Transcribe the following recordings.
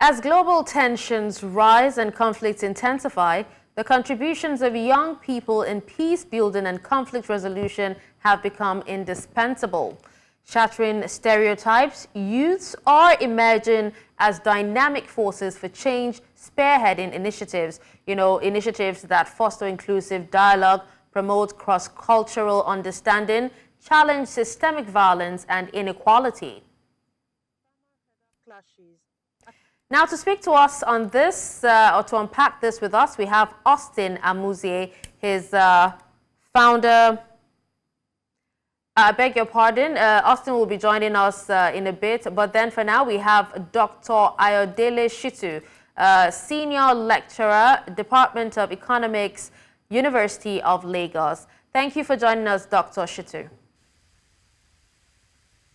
As global tensions rise and conflicts intensify, the contributions of young people in peace building and conflict resolution have become indispensable. Shattering stereotypes, youths are emerging as dynamic forces for change, spearheading initiatives that foster inclusive dialogue, promote cross-cultural understanding, challenge systemic violence and inequality. Now, to speak to us on this, or to unpack this with us, we have Austin Amuzie, his founder. I beg your pardon. Austin will be joining us in a bit, but then for now we have Dr. Ayodele Shitu, Senior Lecturer, Department of Economics, University of Lagos. Thank you for joining us, Dr. Shitu.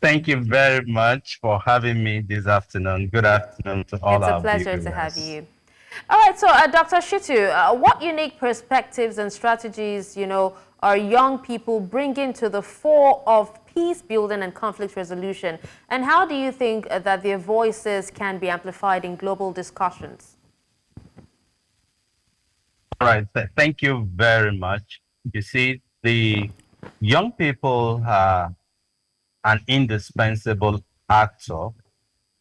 Thank you very much for having me this afternoon. Good afternoon to all our viewers. It's a pleasure to have you. All right, so Dr. Shitu, what unique perspectives and strategies, are young people bringing to the fore of peace building and conflict resolution? And how do you think that their voices can be amplified in global discussions? All right, thank you very much. You see, the young people are an indispensable actor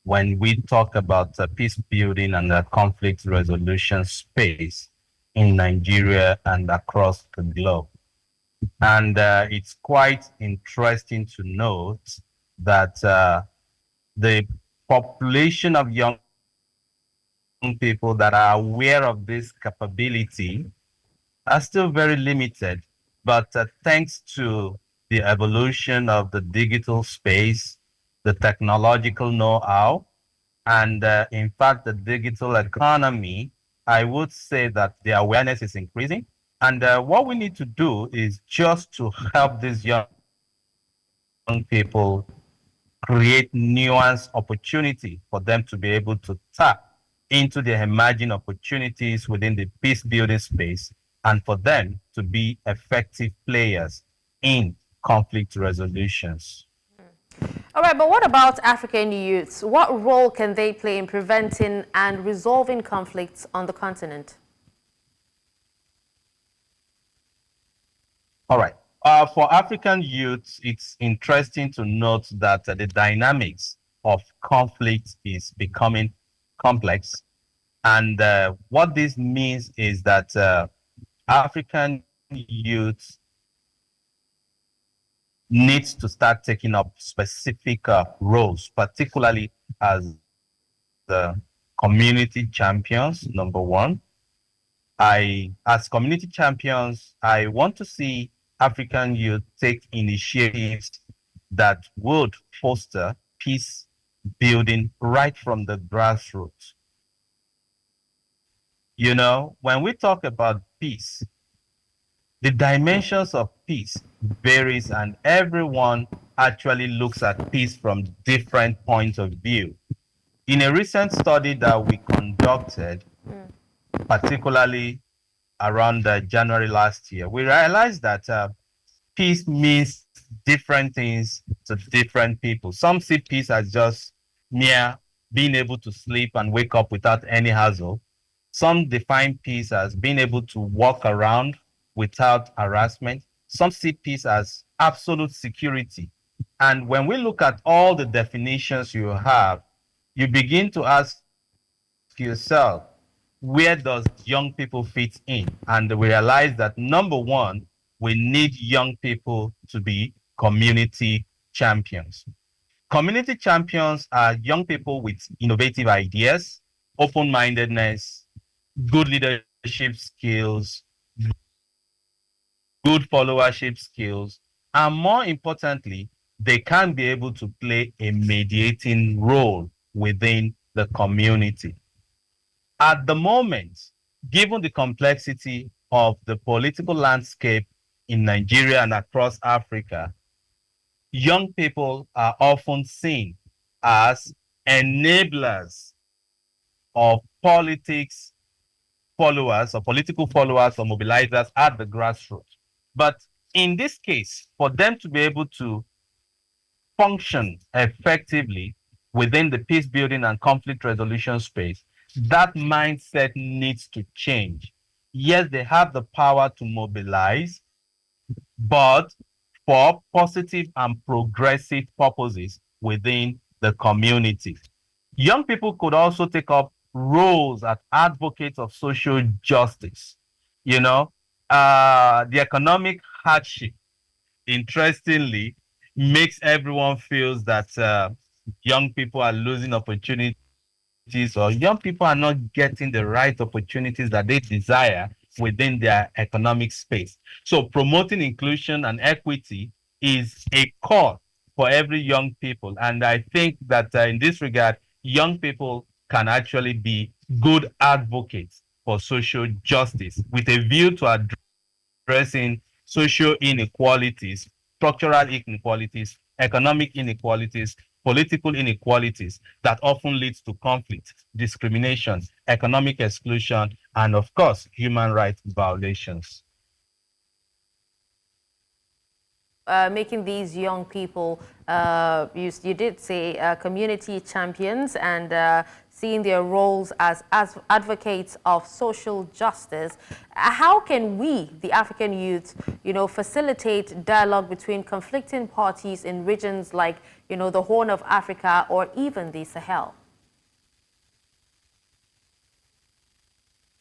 when we talk about peace building and the conflict resolution space in Nigeria and across the globe. And it's quite interesting to note that the population of young people that are aware of this capability are still very limited. But thanks to the evolution of the digital space, the technological know-how, and in fact, the digital economy, I would say that the awareness is increasing. And what we need to do is just to help these young people create nuanced opportunity for them to be able to tap into the emerging opportunities within the peace building space and for them to be effective players in conflict resolutions. All right, but what about African youths? What role can they play in preventing and resolving conflicts on the continent? All right. For African youths, it's interesting to note that the dynamics of conflict is becoming complex. And what this means is that African youths needs to start taking up specific roles, particularly as the community champions, number one. As community champions, I want to see African youth take initiatives that would foster peace building right from the grassroots. When we talk about peace, the dimensions of peace varies and everyone actually looks at peace from different points of view. In a recent study that we conducted, particularly around January last year, we realized that peace means different things to different people. Some see peace as just mere being able to sleep and wake up without any hassle. Some define peace as being able to walk around without harassment. Some see peace as absolute security. And when we look at all the definitions you have, you begin to ask yourself, where does young people fit in? And we realize that number one, we need young people to be community champions. Community champions are young people with innovative ideas, open-mindedness, good leadership skills, good followership skills, and more importantly, they can be able to play a mediating role within the community. At the moment, given the complexity of the political landscape in Nigeria and across Africa, young people are often seen as enablers of politics followers or political followers or mobilizers at the grassroots. But in this case, for them to be able to function effectively, within the peace building and conflict resolution space, that mindset needs to change. Yes, they have the power to mobilize, but for positive and progressive purposes within the community. Young people could also take up roles as advocates of social justice. You know, the economic hardship, interestingly, makes everyone feels that young people are losing opportunities or young people are not getting the right opportunities that they desire within their economic space. So promoting inclusion and equity is a core for every young people. And I think that in this regard, young people can actually be good advocates for social justice with a view to addressing social inequalities, structural inequalities, economic inequalities, political inequalities that often leads to conflict, discrimination, economic exclusion, and of course, human rights violations. Making these young people, you did say, community champions and seeing their roles as advocates of social justice. How can we, the African youth, facilitate dialogue between conflicting parties in regions like, the Horn of Africa or even the Sahel?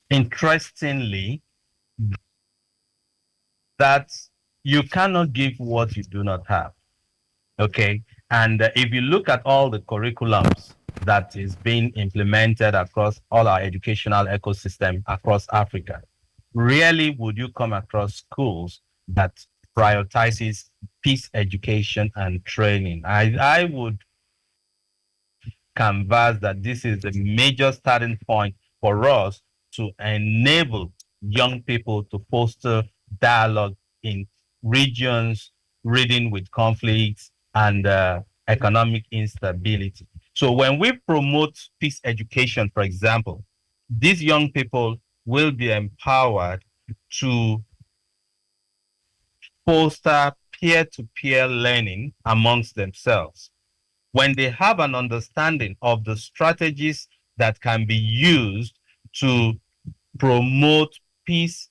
Interestingly, that you cannot give what you do not have. Okay. And if you look at all the curriculums that is being implemented across all our educational ecosystem across Africa, rarely would you come across schools that prioritizes peace education and training. I would canvas that this is the major starting point for us to enable young people to foster dialogue in regions ridden with conflicts and economic instability. So when we promote peace education, for example, these young people will be empowered to foster peer-to-peer learning amongst themselves. When they have an understanding of the strategies that can be used to promote peace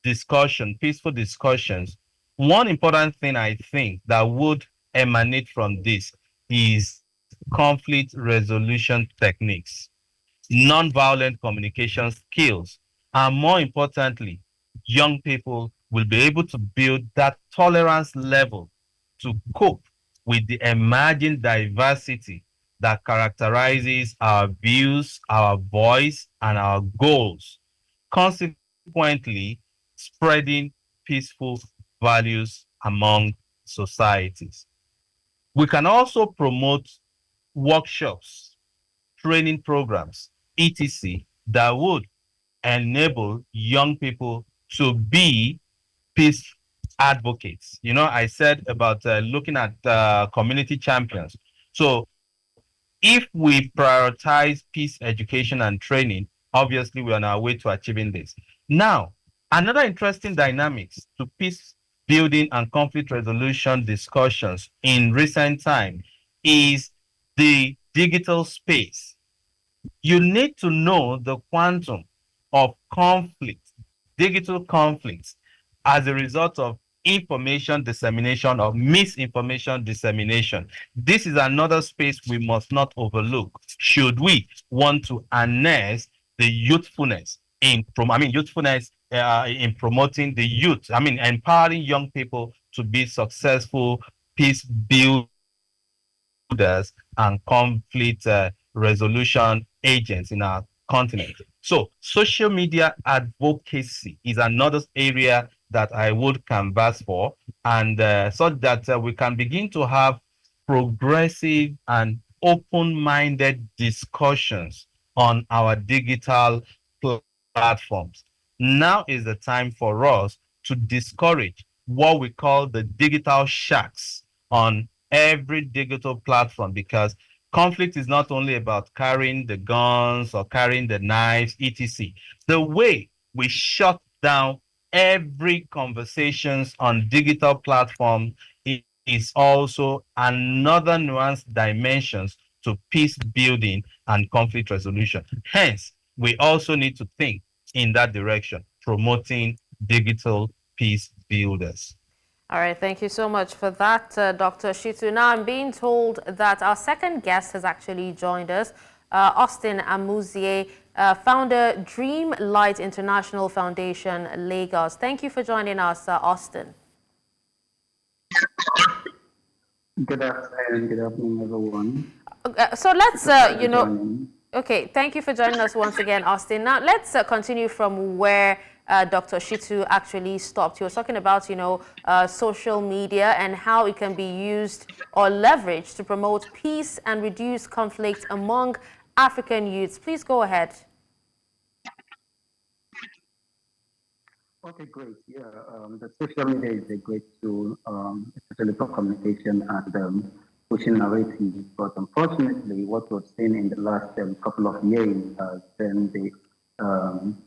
discussion, peaceful discussions, one important thing I think that would emanate from this is conflict resolution techniques, non-violent communication skills, and more importantly, young people will be able to build that tolerance level to cope with the emerging diversity that characterizes our views, our voice, and our goals. Consequently, spreading peaceful values among societies. We can also promote workshops, training programs, etc., that would enable young people to be peace advocates. You know, I said about looking at community champions. So if we prioritize peace education and training, obviously we're on our way to achieving this. Now, another interesting dynamics to peace building and conflict resolution discussions in recent time is the digital space. You need to know the quantum of conflict, digital conflicts, as a result of information dissemination or misinformation dissemination. This is another space we must not overlook should we want to harness the youthfulness in promoting the youth, empowering young people to be successful peace builders and conflict resolution agents in our continent. So social media advocacy is another area that I would canvas for, and so that we can begin to have progressive and open-minded discussions on our digital platforms. Now is the time for us to discourage what we call the digital sharks on every digital platform, because conflict is not only about carrying the guns or carrying the knives, etc. The way we shut down every conversations on digital platform is is also another nuanced dimensions to peace building and conflict resolution. Hence, we also need to think in that direction, promoting digital peace builders. All right, thank you so much for that, Dr. Shitu. Now, I'm being told that our second guest has actually joined us, Austin Amuzie, founder Dream Light International Foundation, Lagos. Thank you for joining us, Austin. Good afternoon, everyone. So let's, Joining. okay, thank you for joining us once again, Austin. Now, let's continue from where Dr. Shitu actually stopped. He was talking about, social media and how it can be used or leveraged to promote peace and reduce conflict among African youths. Please go ahead. Okay, great. Yeah, the social media is a great tool, especially for communication and pushing narratives. But unfortunately, what we've seen in the last couple of years has been the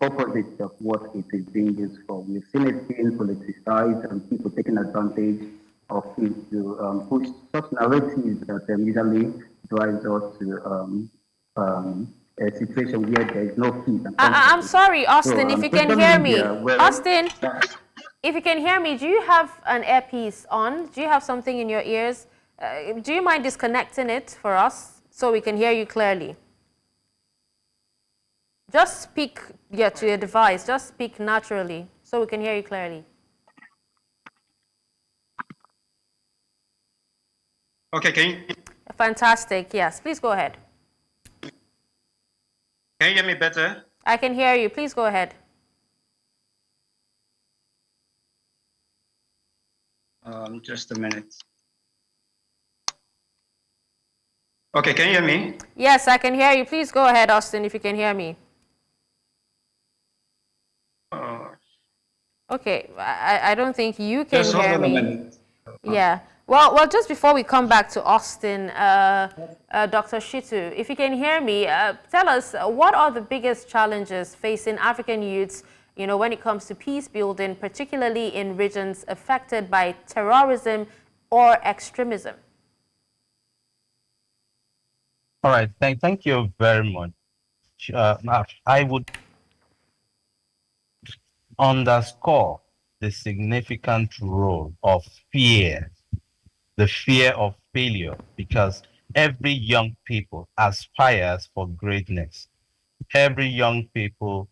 opposite of what it is being used for. We've seen it being politicized and people taking advantage of it to push such narratives that usually drives us to a situation where there is no peace. And I'm sorry, Austin, so, if you can hear me. Austin, that, if you can hear me, do you have an earpiece on? Do you have something in your ears? Do you mind disconnecting it for us so we can hear you clearly? Just speak to your device. Just speak naturally so we can hear you clearly. Okay, Fantastic. Yes, please go ahead. can you hear me better? I can hear you. Please go ahead. Just a minute. Okay, can you hear me? Yes, I can hear you. Please go ahead, Austin, if you can hear me. Okay, I don't think you can Just hold hear on a me. minute. Yeah. Well, just before we come back to Austin, Dr. Shitu, if you can hear me, tell us what are the biggest challenges facing African youths, when it comes to peace building, particularly in regions affected by terrorism or extremism? All right, thank you very much. I would underscore the significant role of fear, the fear of failure, because every young people aspires for greatness. Every young people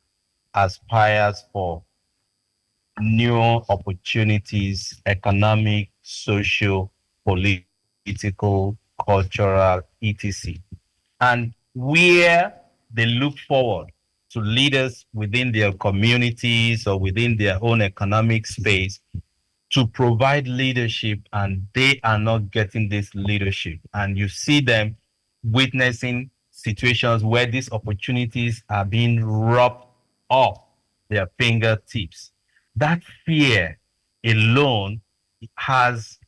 aspires for new opportunities, economic, social, political, cultural, etc. And where they look forward to leaders within their communities or within their own economic space to provide leadership, and they are not getting this leadership. And you see them witnessing situations where these opportunities are being robbed off their fingertips. That fear alone has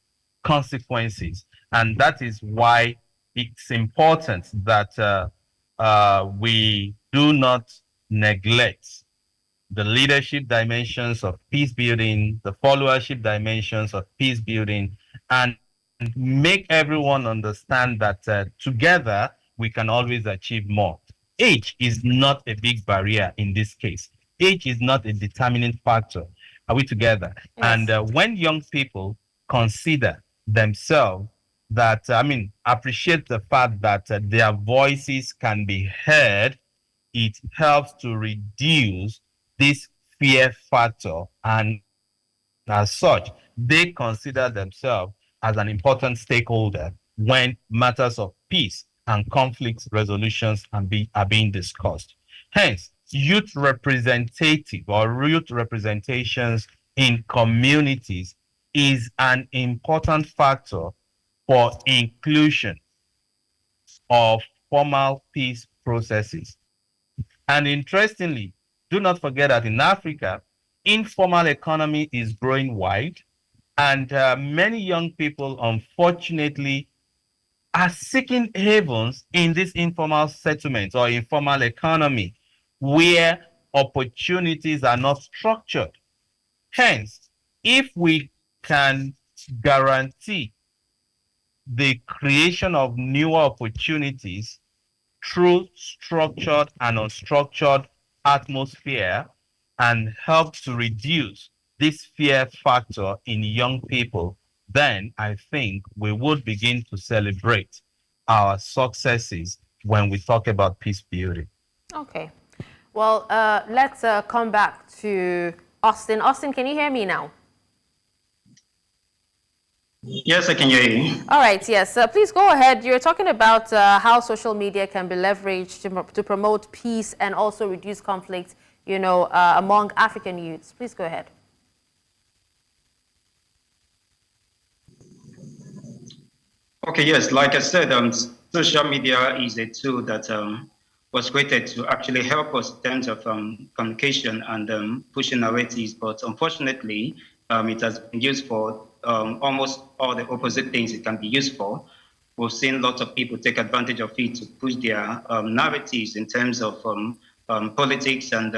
consequences. And that is why it's important that we do not neglect the leadership dimensions of peace building, the followership dimensions of peace building, and make everyone understand that together we can always achieve more. Age is not a big barrier in this case. Age is not a determining factor. Are we together? Yes. And when young people consider themselves that, appreciate the fact that their voices can be heard, it helps to reduce this fear factor, and as such, they consider themselves as an important stakeholder when matters of peace and conflict resolutions are being discussed. Hence, youth representative or youth representations in communities is an important factor for inclusion of formal peace processes. And interestingly, do not forget that in Africa, informal economy is growing wide, and many young people, unfortunately, are seeking havens in this informal settlement or informal economy where opportunities are not structured. Hence, if we can guarantee the creation of newer opportunities through structured and unstructured atmosphere and help to reduce this fear factor in young people, then I think we would begin to celebrate our successes when we talk about peace building. Okay. Well, let's come back to Austin. Austin, can you hear me now? Yes, I can hear you. All right, yes. Please go ahead. You're talking about how social media can be leveraged to promote peace and also reduce conflict, among African youths. Please go ahead. Okay, yes, like I said, social media is a tool that was created to actually help us in terms of communication and pushing narratives. But unfortunately, it has been used for almost all the opposite things it can be used for. We've seen lots of people take advantage of it to push their narratives in terms of politics and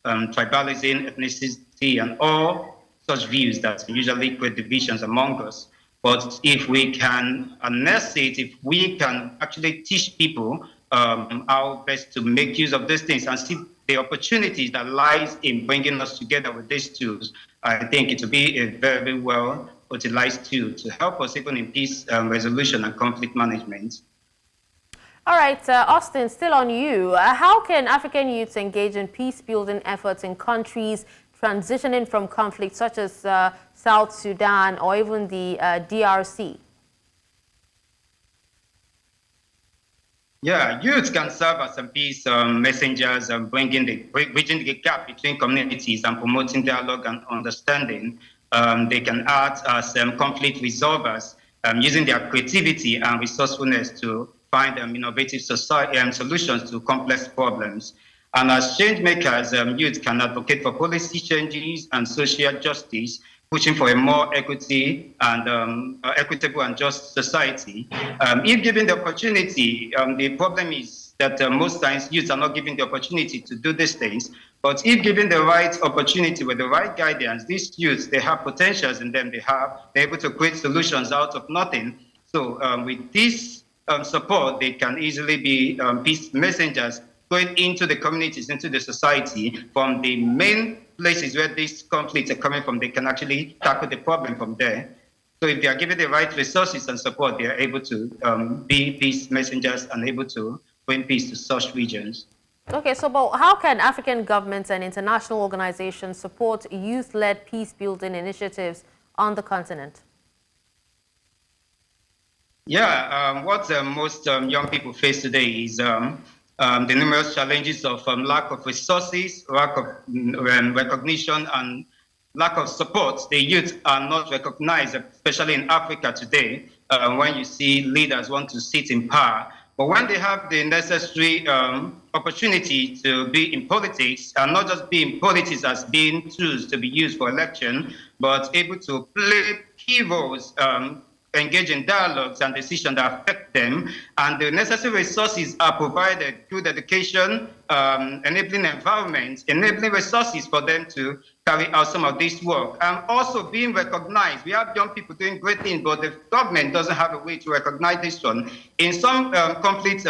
tribalism, ethnicity, and all such views that usually create divisions among us. But if we can harness it, if we can actually teach people how best to make use of these things and see the opportunities that lies in bringing us together with these tools, I think it will be a very well utilized tool to help us even in peace resolution and conflict management. All right, Austin, still on you. How can African youths engage in peace-building efforts in countries transitioning from conflict, such as South Sudan or even the DRC? Yeah, youth can serve as some peace messengers and bringing bridging the gap between communities and promoting dialogue and understanding. They can act as conflict resolvers, using their creativity and resourcefulness to find innovative solutions to complex problems. And as change makers, youth can advocate for policy changes and social justice, pushing for a more equitable and just society. If given the opportunity, the problem is that most times youths are not given the opportunity to do these things. But if given the right opportunity with the right guidance, these youths, they have potentials in them. They're able to create solutions out of nothing. So with this support, they can easily be peace messengers going into the communities, into the society, from the main places where these conflicts are coming from. They can actually tackle the problem from there. So if they are given the right resources and support, they are able to be peace messengers and able to bring peace to such regions. Okay, so but how can African governments and international organizations support youth-led peace-building initiatives on the continent? Yeah, what most young people face today is the numerous challenges of lack of resources, lack of recognition, and lack of support. The youth are not recognized, especially in Africa today, when you see leaders want to sit in power. But when they have the necessary opportunity to be in politics, and not just be in politics as being tools to be used for election, but able to play key roles, engage in dialogues and decisions that affect them, and the necessary resources are provided through the education, enabling environments, enabling resources for them to carry out some of this work, and also being recognized. We have young people doing great things, but the government doesn't have a way to recognize this one. In some conflict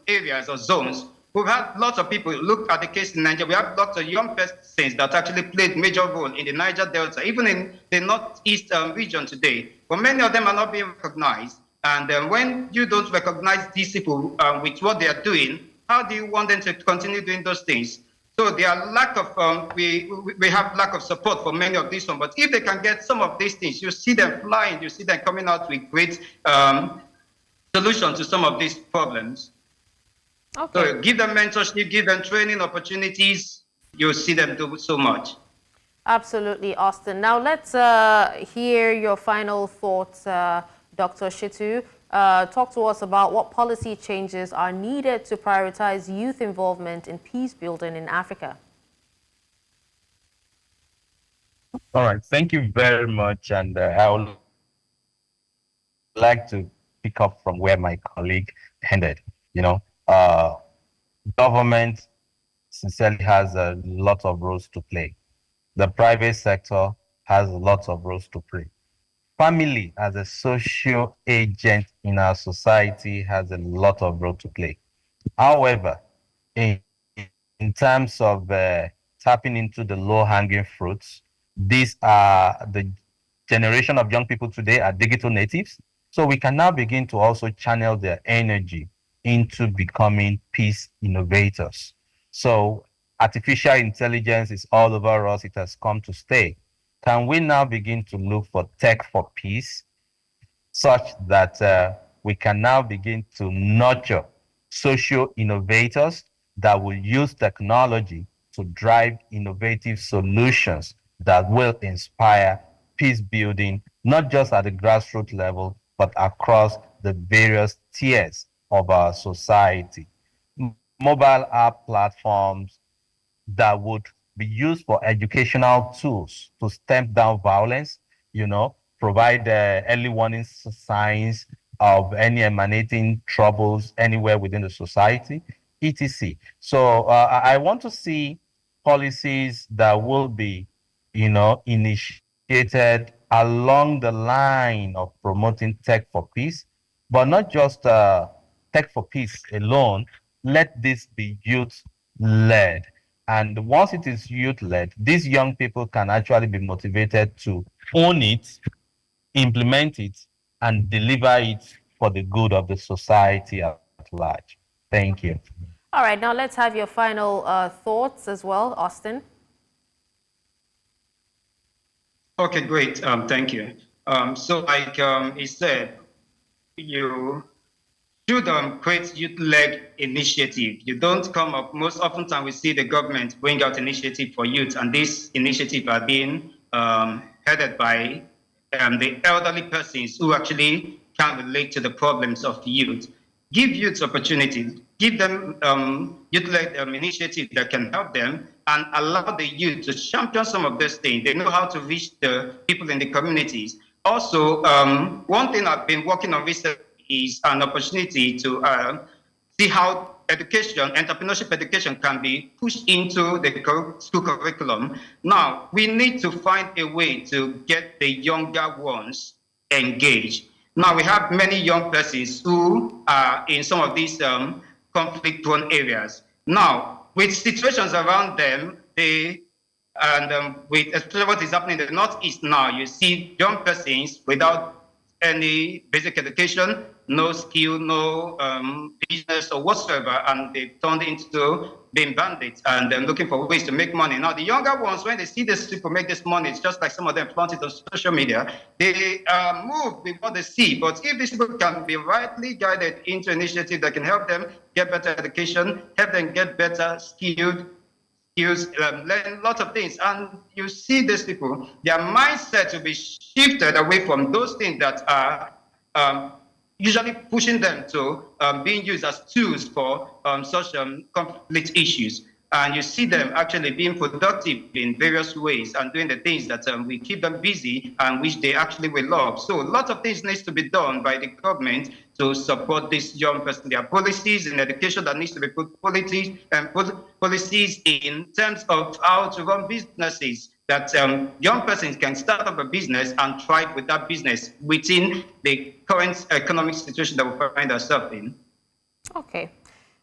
areas or zones, we've had lots of people look at the case in Nigeria. We have lots of young persons that actually played major role in the Niger Delta, even in the northeast region today. But many of them are not being recognized. And when you don't recognize these people with what they are doing, how do you want them to continue doing those things? So there are lack of we have lack of support for many of these ones. But if they can get some of these things, you see them flying, you see them coming out with great solutions to some of these problems. Okay. So give them mentorship, give them training opportunities. You'll see them do so much. Absolutely, Austin. Now let's hear your final thoughts, Dr. Shitu. Talk to us about what policy changes are needed to prioritize youth involvement in peace building in Africa. All right, thank you very much. And I would like to pick up from where my colleague ended. Government sincerely has a lot of roles to play. The private sector has lots of roles to play. family as a social agent in our society has a lot of role to play. However, in, in terms of tapping into the low-hanging fruits, these are the generation of young people today are digital natives. So we can now begin to also channel their energy into becoming peace innovators. So artificial intelligence is all over us. It has come to stay. Can we now begin to look for tech for peace, such that we can now begin to nurture social innovators that will use technology to drive innovative solutions that will inspire peace building, not just at the grassroots level, but across the various tiers of our society. Mobile app platforms that would be used for educational tools to stamp down violence, provide early warning signs of any emanating troubles anywhere within the society, etc. So I want to see policies that will be, initiated along the line of promoting tech for peace, but not just tech for peace alone. Let this be youth led. And once it is youth led, these young people can actually be motivated to own it, implement it, and deliver it for the good of the society at large. Thank you. All right, now let's have your final thoughts as well, Austin. Okay, great. Thank you. So like he said, you should create youth-led initiative. You don't come up, most often time we see the government bring out initiative for youth, and these initiatives are being headed by the elderly persons who actually can relate to the problems of youth. Give youth opportunities, give them youth-led initiative that can help them and allow the youth to champion some of these things. They know how to reach the people in the communities. Also, one thing I've been working on recently is an opportunity to see how education, entrepreneurship education can be pushed into the school curriculum. Now, we need to find a way to get the younger ones engaged. Now, we have many young persons who are in some of these conflict-prone areas. Now, with situations around them, with especially what is happening in the Northeast now, you see young persons without any basic education, no skill, no business or whatsoever, and they turned into being bandits and then looking for ways to make money. Now, the younger ones, when they see these people make this money, it's just like some of them flaunt it on social media, they move with what they see. But if these people can be rightly guided into initiative that can help them get better education, help them get better skilled, learn lots of things, and you see these people, their mindset will be shifted away from those things that are usually pushing them to being used as tools for such conflict issues. And you see them actually being productive in various ways and doing the things that will keep them busy and which they actually will love. So lots of things needs to be done by the government to support this young person. There are policies in education that needs to be put policies in terms of how to run businesses that young persons can start up a business and thrive with that business within the current economic situation that we find ourselves in. Okay.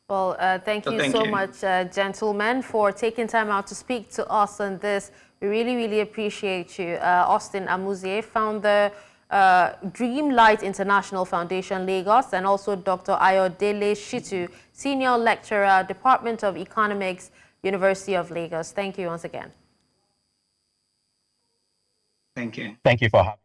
Well, thank you so much, gentlemen, for taking time out to speak to us on this. We really, really appreciate you. Austin Amuzie, founder, Dreamlight International Foundation, Lagos, and also Dr. Ayodele Shitu, Senior Lecturer, Department of Economics, University of Lagos. Thank you once again. Thank you. Thank you for having me.